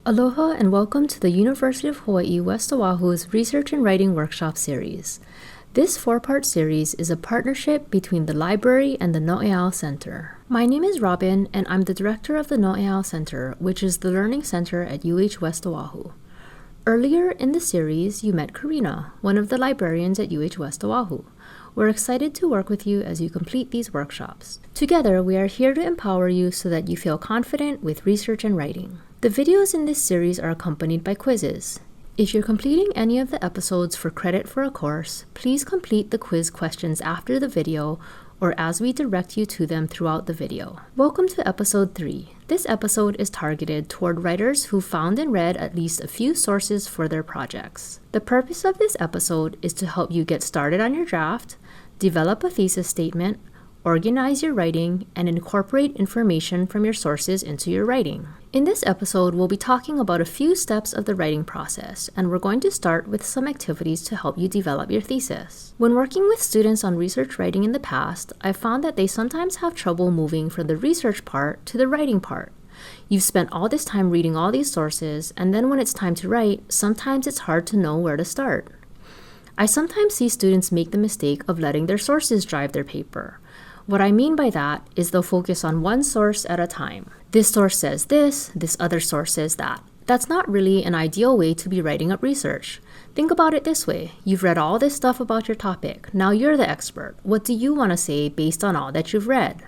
Aloha and welcome to the University of Hawaii West Oahu's Research and Writing Workshop Series. This four-part series is a partnership between the library and the No'eau Center. My name is Robin and I'm the director of the No'eau Center, which is the learning center at UH West Oahu. Earlier in the series, you met Karina, one of the librarians at UH West Oahu. We're excited to work with you as you complete these workshops. Together, we are here to empower you so that you feel confident with research and writing. The videos in this series are accompanied by quizzes. If you're completing any of the episodes for credit for a course, please complete the quiz questions after the video or as we direct you to them throughout the video. Welcome to episode 3. This episode is targeted toward writers who found and read at least a few sources for their projects. The purpose of this episode is to help you get started on your draft, develop a thesis statement, organize your writing, and incorporate information from your sources into your writing. In this episode, we'll be talking about a few steps of the writing process, and we're going to start with some activities to help you develop your thesis. When working with students on research writing in the past, I've found that they sometimes have trouble moving from the research part to the writing part. You've spent all this time reading all these sources, and then when it's time to write, sometimes it's hard to know where to start. I sometimes see students make the mistake of letting their sources drive their paper. What I mean by that is they'll focus on one source at a time. This source says this other source says that. That's not really an ideal way to be writing up research. Think about it this way. You've read all this stuff about your topic. Now you're the expert. What do you want to say based on all that you've read?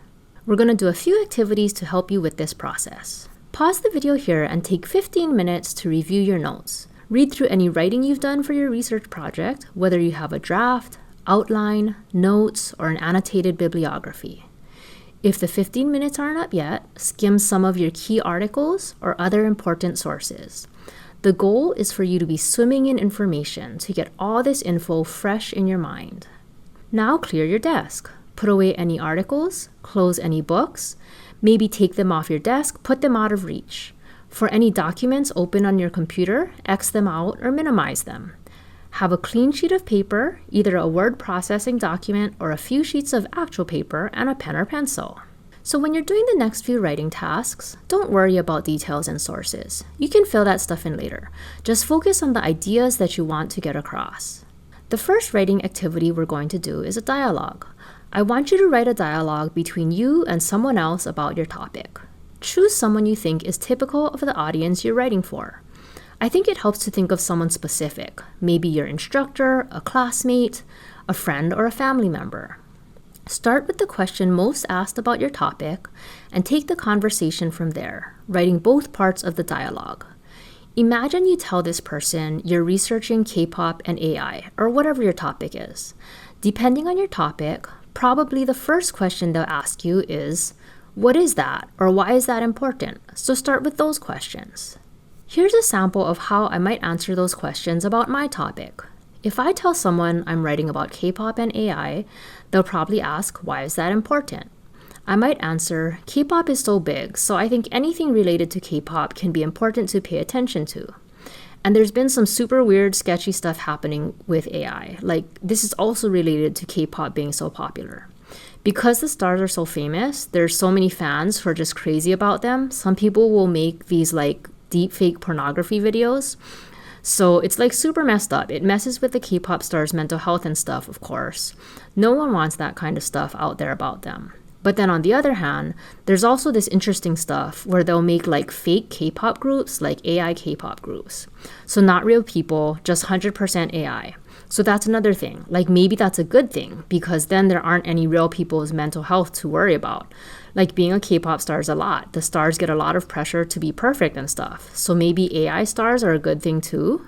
We're going to do a few activities to help you with this process. Pause the video here and take 15 minutes to review your notes. Read through any writing you've done for your research project, whether you have a draft, outline, notes, or an annotated bibliography. If the 15 minutes aren't up yet, skim some of your key articles or other important sources. The goal is for you to be swimming in information to get all this info fresh in your mind. Now clear your desk. Put away any articles, close any books, maybe take them off your desk, put them out of reach. For any documents open on your computer, X them out or minimize them. Have a clean sheet of paper, either a word processing document or a few sheets of actual paper, and a pen or pencil. So when you're doing the next few writing tasks, don't worry about details and sources. You can fill that stuff in later. Just focus on the ideas that you want to get across. The first writing activity we're going to do is a dialogue. I want you to write a dialogue between you and someone else about your topic. Choose someone you think is typical of the audience you're writing for. I think it helps to think of someone specific, maybe your instructor, a classmate, a friend, or a family member. Start with the question most asked about your topic and take the conversation from there, writing both parts of the dialogue. Imagine you tell this person you're researching K-pop and AI, or whatever your topic is. Depending on your topic, probably the first question they'll ask you is, what is that, or why is that important? So start with those questions. Here's a sample of how I might answer those questions about my topic. If I tell someone I'm writing about K-pop and AI, they'll probably ask, why is that important? I might answer, K-pop is so big, so I think anything related to K-pop can be important to pay attention to. And there's been some super weird, sketchy stuff happening with AI. Like, this is also related to K-pop being so popular. Because the stars are so famous, there's so many fans who are just crazy about them. Some people will make these deep fake pornography videos. So it's super messed up. It messes with the K-pop stars' mental health and stuff, of course. No one wants that kind of stuff out there about them. But then on the other hand, there's also this interesting stuff where they'll make fake K-pop groups, like AI K-pop groups. So not real people, just 100% AI. So that's another thing. Maybe that's a good thing because then there aren't any real people's mental health to worry about. Being a K-pop star is a lot. The stars get a lot of pressure to be perfect and stuff. So maybe AI stars are a good thing too?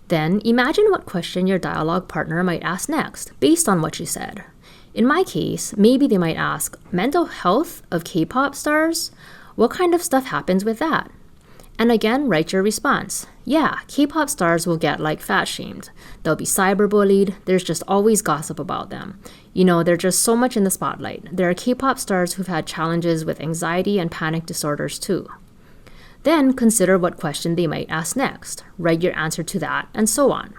Then imagine what question your dialogue partner might ask next, based on what you said. In my case, maybe they might ask, mental health of K-pop stars? What kind of stuff happens with that? And again, write your response. Yeah, K-pop stars will get fat shamed. They'll be cyberbullied. There's just always gossip about them. They're just so much in the spotlight. There are K-pop stars who've had challenges with anxiety and panic disorders too. Then consider what question they might ask next. Write your answer to that, and so on.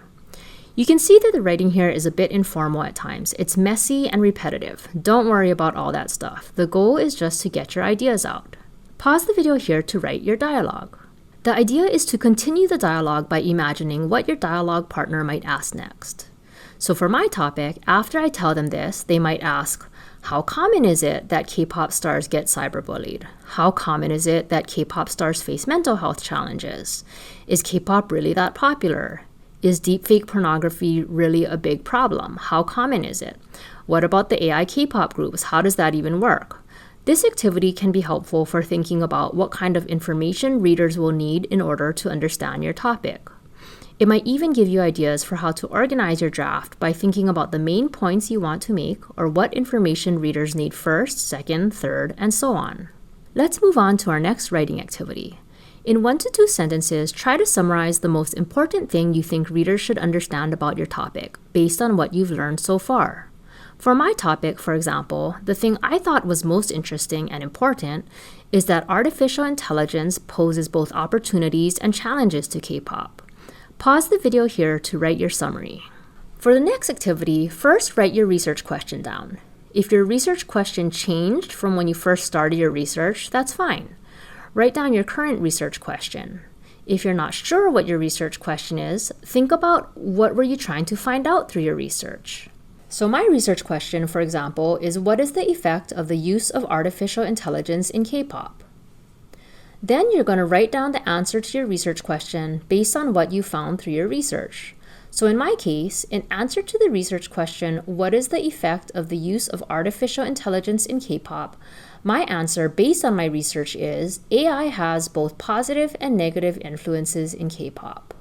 You can see that the writing here is a bit informal at times. It's messy and repetitive. Don't worry about all that stuff. The goal is just to get your ideas out. Pause the video here to write your dialogue. The idea is to continue the dialogue by imagining what your dialogue partner might ask next. So for my topic, after I tell them this, they might ask, how common is it that K-pop stars get cyberbullied? How common is it that K-pop stars face mental health challenges? Is K-pop really that popular? Is deepfake pornography really a big problem? How common is it? What about the AI K-pop groups? How does that even work? This activity can be helpful for thinking about what kind of information readers will need in order to understand your topic. It might even give you ideas for how to organize your draft by thinking about the main points you want to make or what information readers need first, second, third, and so on. Let's move on to our next writing activity. In 1 to 2 sentences, try to summarize the most important thing you think readers should understand about your topic based on what you've learned so far. For my topic, for example, the thing I thought was most interesting and important is that artificial intelligence poses both opportunities and challenges to K-pop. Pause the video here to write your summary. For the next activity, first write your research question down. If your research question changed from when you first started your research, that's fine. Write down your current research question. If you're not sure what your research question is, think about what were you trying to find out through your research. So my research question, for example, is what is the effect of the use of artificial intelligence in K-pop? Then you're going to write down the answer to your research question based on what you found through your research. So in my case, in answer to the research question, what is the effect of the use of artificial intelligence in K-pop? My answer based on my research is AI has both positive and negative influences in K-pop.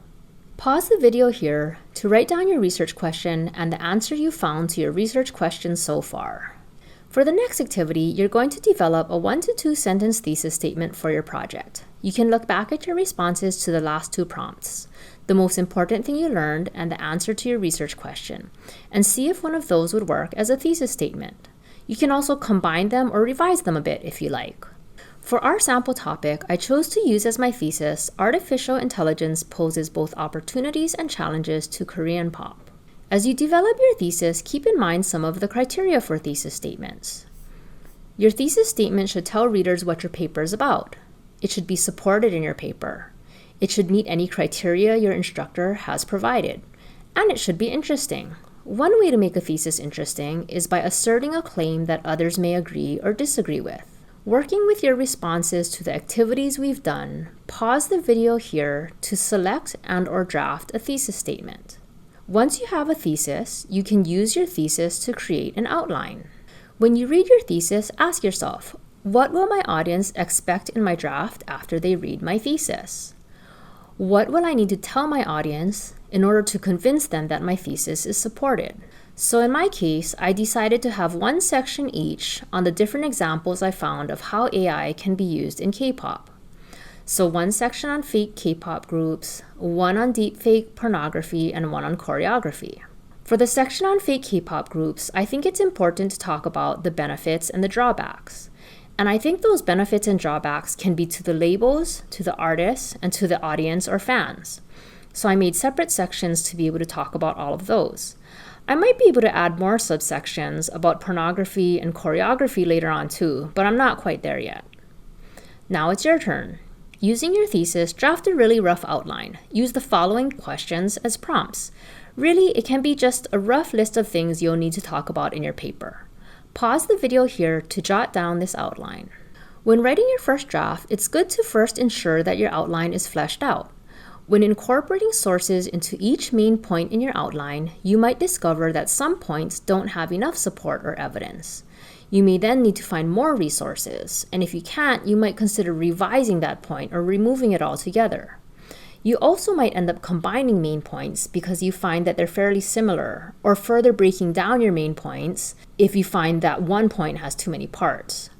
Pause the video here to write down your research question and the answer you found to your research question so far. For the next activity, you're going to develop a 1 to 2 sentence thesis statement for your project. You can look back at your responses to the last 2 prompts, the most important thing you learned and the answer to your research question, and see if one of those would work as a thesis statement. You can also combine them or revise them a bit if you like. For our sample topic, I chose to use as my thesis, artificial intelligence poses both opportunities and challenges to Korean pop. As you develop your thesis, keep in mind some of the criteria for thesis statements. Your thesis statement should tell readers what your paper is about. It should be supported in your paper. It should meet any criteria your instructor has provided. And it should be interesting. One way to make a thesis interesting is by asserting a claim that others may agree or disagree with. Working with your responses to the activities we've done, pause the video here to select and/or draft a thesis statement. Once you have a thesis, you can use your thesis to create an outline. When you read your thesis, ask yourself, what will my audience expect in my draft after they read my thesis? What will I need to tell my audience in order to convince them that my thesis is supported? So in my case, I decided to have 1 section each on the different examples I found of how AI can be used in K-pop. So 1 section on fake K-pop groups, 1 on deepfake pornography, and 1 on choreography. For the section on fake K-pop groups, I think it's important to talk about the benefits and the drawbacks. And I think those benefits and drawbacks can be to the labels, to the artists, and to the audience or fans. So I made separate sections to be able to talk about all of those. I might be able to add more subsections about pornography and choreography later on too, but I'm not quite there yet. Now it's your turn. Using your thesis, draft a really rough outline. Use the following questions as prompts. Really, it can be just a rough list of things you'll need to talk about in your paper. Pause the video here to jot down this outline. When writing your first draft, it's good to first ensure that your outline is fleshed out. When incorporating sources into each main point in your outline, you might discover that some points don't have enough support or evidence. You may then need to find more resources, and if you can't, you might consider revising that point or removing it altogether. You also might end up combining main points because you find that they're fairly similar, or further breaking down your main points if you find that one point has too many parts.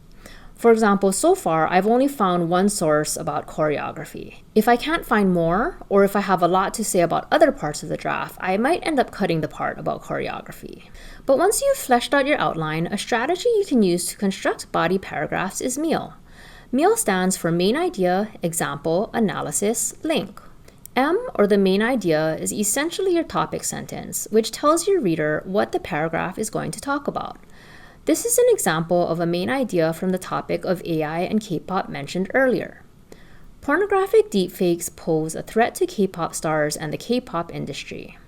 For example, so far, I've only found 1 source about choreography. If I can't find more, or if I have a lot to say about other parts of the draft, I might end up cutting the part about choreography. But once you've fleshed out your outline, a strategy you can use to construct body paragraphs is MEAL. MEAL stands for Main Idea, Example, Analysis, Link. M, or the main idea, is essentially your topic sentence, which tells your reader what the paragraph is going to talk about. This is an example of a main idea from the topic of AI and K-pop mentioned earlier. Pornographic deepfakes pose a threat to K-pop stars and the K-pop industry.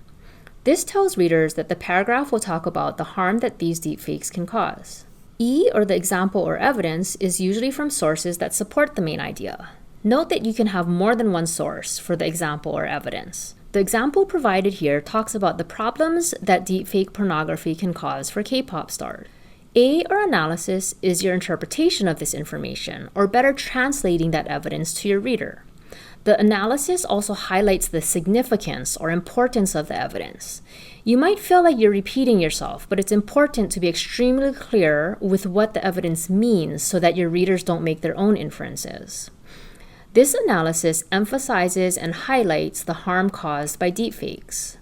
This tells readers that the paragraph will talk about the harm that these deepfakes can cause. E, or the example or evidence, is usually from sources that support the main idea. Note that you can have more than one source for the example or evidence. The example provided here talks about the problems that deepfake pornography can cause for K-pop stars. A, or analysis, is your interpretation of this information, or better translating that evidence to your reader. The analysis also highlights the significance or importance of the evidence. You might feel like you're repeating yourself, but it's important to be extremely clear with what the evidence means so that your readers don't make their own inferences. This analysis emphasizes and highlights the harm caused by deepfakes.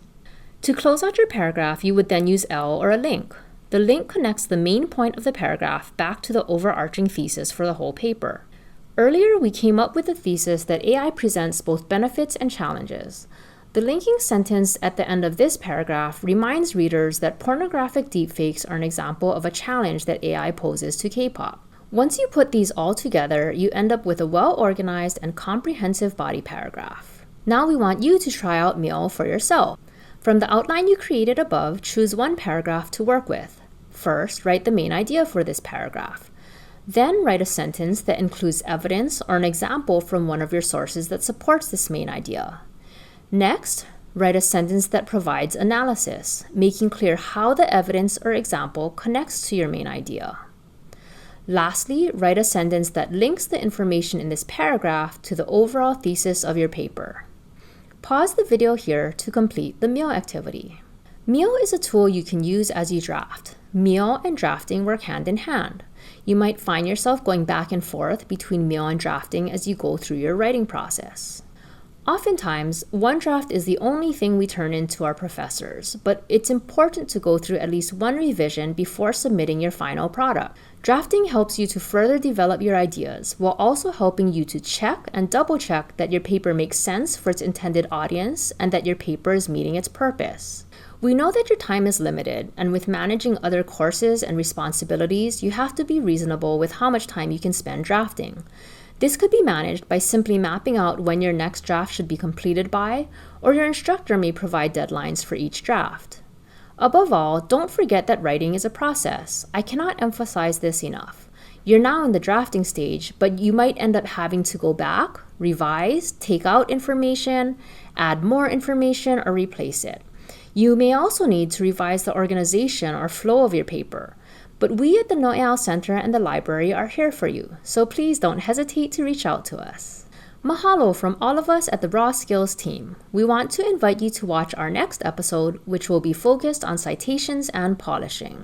To close out your paragraph, you would then use L, or a link. The link connects the main point of the paragraph back to the overarching thesis for the whole paper. Earlier, we came up with the thesis that AI presents both benefits and challenges. The linking sentence at the end of this paragraph reminds readers that pornographic deepfakes are an example of a challenge that AI poses to K-pop. Once you put these all together, you end up with a well-organized and comprehensive body paragraph. Now we want you to try out Mio for yourself. From the outline you created above, choose one paragraph to work with. First, write the main idea for this paragraph. Then write a sentence that includes evidence or an example from one of your sources that supports this main idea. Next, write a sentence that provides analysis, making clear how the evidence or example connects to your main idea. Lastly, write a sentence that links the information in this paragraph to the overall thesis of your paper. Pause the video here to complete the Mio activity. Mio is a tool you can use as you draft. Mio and drafting work hand in hand. You might find yourself going back and forth between Mio and drafting as you go through your writing process. Oftentimes, one draft is the only thing we turn in to our professors, but it's important to go through at least one revision before submitting your final product. Drafting helps you to further develop your ideas while also helping you to check and double-check that your paper makes sense for its intended audience and that your paper is meeting its purpose. We know that your time is limited, and with managing other courses and responsibilities, you have to be reasonable with how much time you can spend drafting. This could be managed by simply mapping out when your next draft should be completed by, or your instructor may provide deadlines for each draft. Above all, don't forget that writing is a process. I cannot emphasize this enough. You're now in the drafting stage, but you might end up having to go back, revise, take out information, add more information, or replace it. You may also need to revise the organization or flow of your paper. But we at the Noeal Center and the library are here for you, so please don't hesitate to reach out to us. Mahalo from all of us at the Raw Skills team. We want to invite you to watch our next episode, which will be focused on citations and polishing.